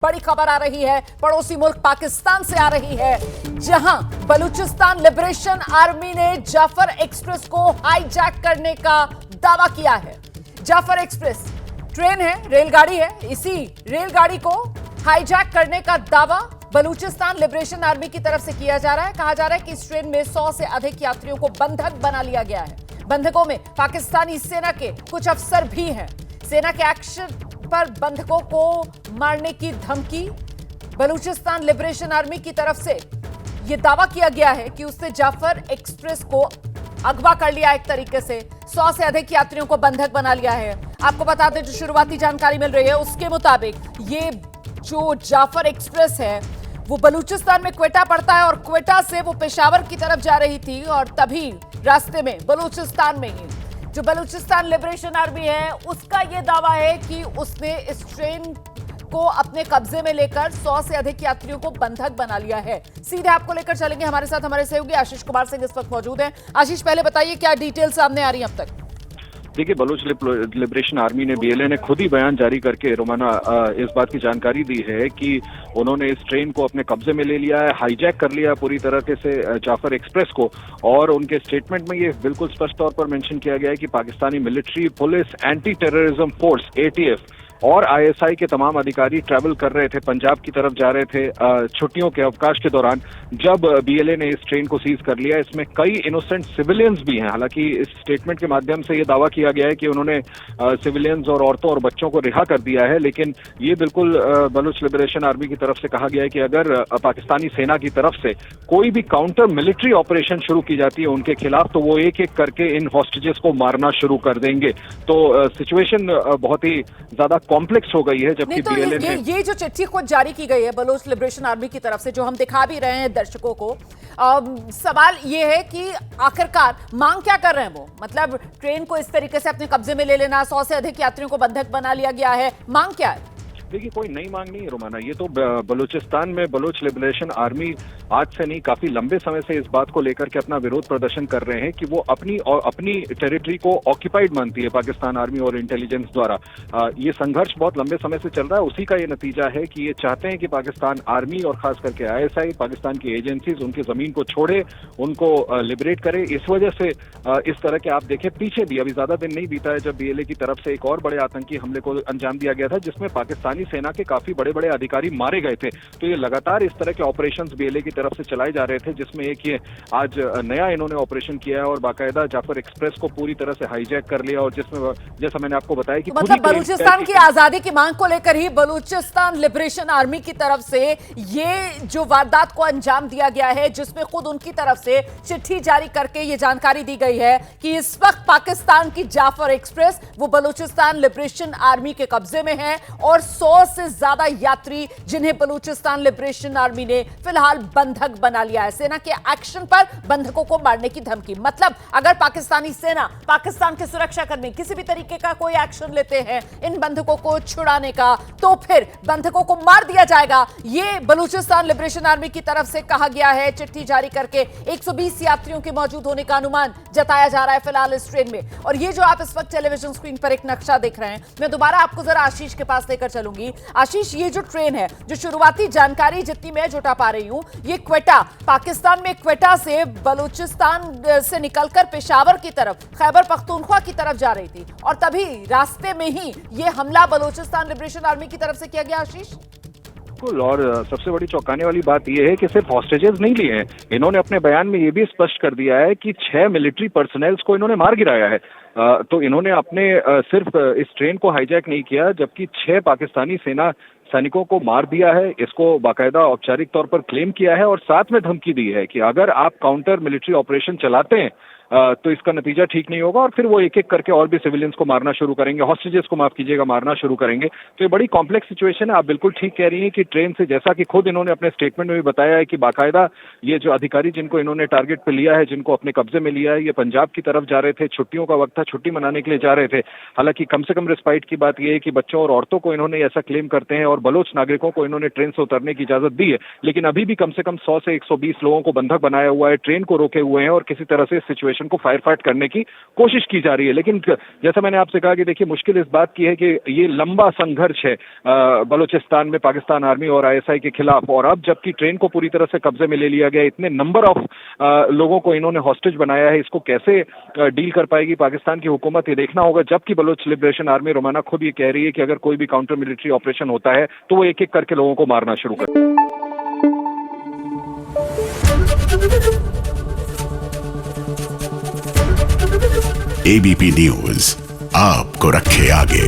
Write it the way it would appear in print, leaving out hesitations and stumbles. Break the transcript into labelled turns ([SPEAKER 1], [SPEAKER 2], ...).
[SPEAKER 1] बड़ी खबर आ रही है, पड़ोसी मुल्क पाकिस्तान से आ रही है, जहां बलूचिस्तान लिबरेशन आर्मी ने जाफर एक्सप्रेस को हाईजैक करने का दावा किया है। जाफर एक्सप्रेस ट्रेन है, रेलगाड़ी है, इसी रेलगाड़ी को हाईजैक करने का दावा बलूचिस्तान लिबरेशन आर्मी की तरफ से किया जा रहा है। कहा जा रहा है कि इस ट्रेन में 100 से अधिक यात्रियों को बंधक बना लिया गया है। बंधकों में पाकिस्तानी सेना के कुछ अफसर भी हैं। सेना के एक्शन पर बंधकों को मारने की धमकी। बलूचिस्तान लिबरेशन आर्मी की तरफ से यह दावा किया गया है कि उसने जाफर एक्सप्रेस को अगवा कर लिया, एक तरीके से 100 से अधिक यात्रियों को बंधक बना लिया है। आपको बता दें, जो शुरुआती जानकारी मिल रही है उसके मुताबिक ये जो जाफर एक्सप्रेस है वो बलूचिस्तान में क्वेटा पड़ता है और क्वेटा से वो पेशावर की तरफ जा रही थी और तभी रास्ते में बलूचिस्तान में ही जो बलूचिस्तान लिबरेशन आर्मी है उसका यह दावा है कि उसने इस ट्रेन को अपने कब्जे में लेकर 100 से अधिक यात्रियों को बंधक बना लिया है। सीधे आपको लेकर चलेंगे, हमारे साथ हमारे सहयोगी आशीष कुमार सिंह इस वक्त मौजूद हैं। आशीष, पहले बताइए क्या डिटेल सामने आ रही है अब तक?
[SPEAKER 2] देखिए, बलूच लिबरेशन आर्मी ने बीएलए ने खुद ही बयान जारी करके रोमाना इस बात की जानकारी दी है कि उन्होंने इस ट्रेन को अपने कब्जे में ले लिया है, हाईजैक कर लिया पूरी तरह से जाफर एक्सप्रेस को। और उनके स्टेटमेंट में ये बिल्कुल स्पष्ट तौर पर मेंशन किया गया है कि Pakistani military, police, anti terrorism force ETF और आईएसआई के तमाम अधिकारी ट्रैवल कर रहे थे, पंजाब की तरफ जा रहे थे छुट्टियों के अवकाश के दौरान, जब बीएलए ने इस ट्रेन को सीज कर लिया। इसमें कई इनोसेंट सिविलियंस भी हैं। हालांकि इस स्टेटमेंट के माध्यम से ये दावा किया गया है कि उन्होंने सिविलियंस और औरतों और बच्चों को रिहा कर दिया है, लेकिन ये बिल्कुल बलूच लिबरेशन आर्मी की तरफ से कहा गया है कि अगर पाकिस्तानी सेना की तरफ से कोई भी काउंटर मिलिट्री ऑपरेशन शुरू की जाती है उनके खिलाफ, तो वो एक एक करके इन हॉस्टेजेस को मारना शुरू कर देंगे। तो सिचुएशन बहुत ही ज्यादा कॉम्प्लेक्स हो गई है। जबकि
[SPEAKER 1] तो ये जो चिट्ठी खुद जारी की गई है बलूच लिबरेशन आर्मी की तरफ से, जो हम दिखा भी रहे हैं दर्शकों को, सवाल ये है कि आखिरकार मांग क्या कर रहे हैं वो? मतलब ट्रेन को इस तरीके से अपने कब्जे में ले लेना, 100 से अधिक यात्रियों को बंधक बना लिया गया है, मांग क्या है?
[SPEAKER 2] देखिए, कोई नई मांग नहीं है रोमाना। ये तो बलूचिस्तान में बलूच लिबरेशन आर्मी आज से नहीं, काफी लंबे समय से इस बात को लेकर के अपना विरोध प्रदर्शन कर रहे हैं कि वो अपनी टेरिटरी को ऑक्यूपाइड मानती है पाकिस्तान आर्मी और इंटेलिजेंस द्वारा। ये संघर्ष बहुत लंबे समय से चल रहा है। उसी का ये नतीजा है कि ये चाहते हैं कि पाकिस्तान आर्मी और खास करके आईएसआई, पाकिस्तान की एजेंसीज उनकी जमीन को छोड़े, उनको लिबरेट करे। इस वजह से इस तरह के आप देखें, पीछे भी अभी ज्यादा दिन नहीं बीता है जब बीएलए की तरफ से एक और बड़े आतंकी हमले को अंजाम दिया गया था, जिसमें पाकिस्तानी सेना के काफी बड़े बड़े अधिकारी मारे गए थे। तो ये लगातार इस तरह के ऑपरेशंस बीएलए की तरफ से चलाए जा रहे थे, जिसमें एक ये आज नया इन्होंने ऑपरेशन किया है और बाकायदा जाफर एक्सप्रेस को पूरी तरह से हाईजैक कर लिया। और जिसमें जैसा मैंने आपको बताया कि
[SPEAKER 1] मतलब बलूचिस्तान की आजादी की मांग को लेकर ही बलूचिस्तान लिबरेशन आर्मी की तरफ से ये जो वारदात को अंजाम दिया गया है, जिसमें खुद उनकी तरफ से चिट्ठी जारी करके ये जानकारी दी गई है कि इस वक्त पाकिस्तान की जाफर एक्सप्रेस वो बलूचिस्तान लिबरेशन आर्मी के कब्जे में है और 100 से ज्यादा यात्री जिन्हें बलूचिस्तान लिबरेशन आर्मी ने फिलहाल बंधक बना लिया है। सेना के एक्शन पर बंधकों को मारने की धमकी। मतलब अगर पाकिस्तानी सेना, पाकिस्तान के सुरक्षा कर्मी किसी भी तरीके का कोई एक्शन लेते हैं इन बंधकों को छुड़ाने का, तो फिर बंधकों को मार दिया जाएगा। ये बलूचिस्तान लिबरेशन आर्मी की तरफ से कहा गया है। चिट्ठी जारी करके 120 यात्रियों के मौजूद होने का अनुमान जताया जा रहा है फिलहाल इस ट्रेन में। और ये जो आप इस वक्त टेलीविजन स्क्रीन पर एक नक्शा देख रहे हैं, मैं दोबारा आपको जरा आशीष के पास लेकर चलूंगी। आशीष, ये जो ट्रेन है, जो शुरुआती जानकारी जितनी मैं जुटा पा रही हूं, ये क्वेटा, पाकिस्तान में क्वेटा से बलूचिस्तान से निकलकर पेशावर की तरफ, खैबर पख्तूनख्वा की तरफ जा रही थी और तभी रास्ते में ही ये हमला बलूचिस्तान लिबरेशन आर्मी की तरफ से किया गया। आशीष,
[SPEAKER 2] और सबसे बड़ी चौंकाने वाली बात यह है कि सिर्फ हॉस्टेजेस नहीं लिए हैं, इन्होंने अपने बयान में यह भी स्पष्ट कर दिया है कि 6 मिलिट्री पर्सनल्स को इन्होंने मार गिराया है। तो इन्होंने अपने सिर्फ इस ट्रेन को हाईजैक नहीं किया, जबकि 6 पाकिस्तानी सेना सैनिकों को मार दिया है। इसको बाकायदा औपचारिक तौर पर क्लेम किया है और साथ में धमकी दी है कि अगर आप काउंटर मिलिट्री ऑपरेशन चलाते हैं तो इसका नतीजा ठीक नहीं होगा और फिर वो एक एक करके और भी सिविलियंस को मारना शुरू करेंगे, हॉस्टेजेस को माफ कीजिएगा मारना शुरू करेंगे। तो ये बड़ी कॉम्प्लेक्स सिचुएशन है। आप बिल्कुल ठीक कह रही हैं कि ट्रेन से, जैसा कि खुद इन्होंने अपने स्टेटमेंट में भी बताया है कि बाकायदा ये जो अधिकारी जिनको इन्होंने टारगेट पे लिया है, जिनको अपने कब्जे में लिया है, ये पंजाब की तरफ जा रहे थे, छुट्टियों का वक्त था, छुट्टी मनाने के लिए जा रहे थे। हालांकि कम से कम रिस्पाइट की बात यह है कि बच्चों और औरतों को इन्होंने ऐसा क्लेम करते हैं और बलोच नागरिकों को इन्होंने ट्रेन से उतरने की इजाजत दी है, लेकिन अभी भी कम से कम 100 से 120 लोगों को बंधक बनाया हुआ है, ट्रेन को रोके हुए हैं और किसी तरह से सिचुएशन लिबरेशन को फायर फाइट करने की कोशिश की जा रही है। लेकिन जैसा मैंने आपसे कहा कि देखिए मुश्किल इस बात की है कि ये लंबा संघर्ष है बलूचिस्तान में पाकिस्तान आर्मी और आईएसआई के खिलाफ, और अब जबकि ट्रेन को पूरी तरह से कब्जे में ले लिया गया, इतने नंबर ऑफ लोगों को इन्होंने हॉस्टेज बनाया है, इसको कैसे डील कर पाएगी पाकिस्तान की हुकूमत, ये देखना होगा। जबकि बलूच लिबरेशन आर्मी रोमाना खुद ये कह रही है कि अगर कोई भी काउंटर मिलिट्री ऑपरेशन होता है तो वो एक एक करके लोगों को मारना शुरू कर।
[SPEAKER 3] एबीपी न्यूज आपको रखे आगे।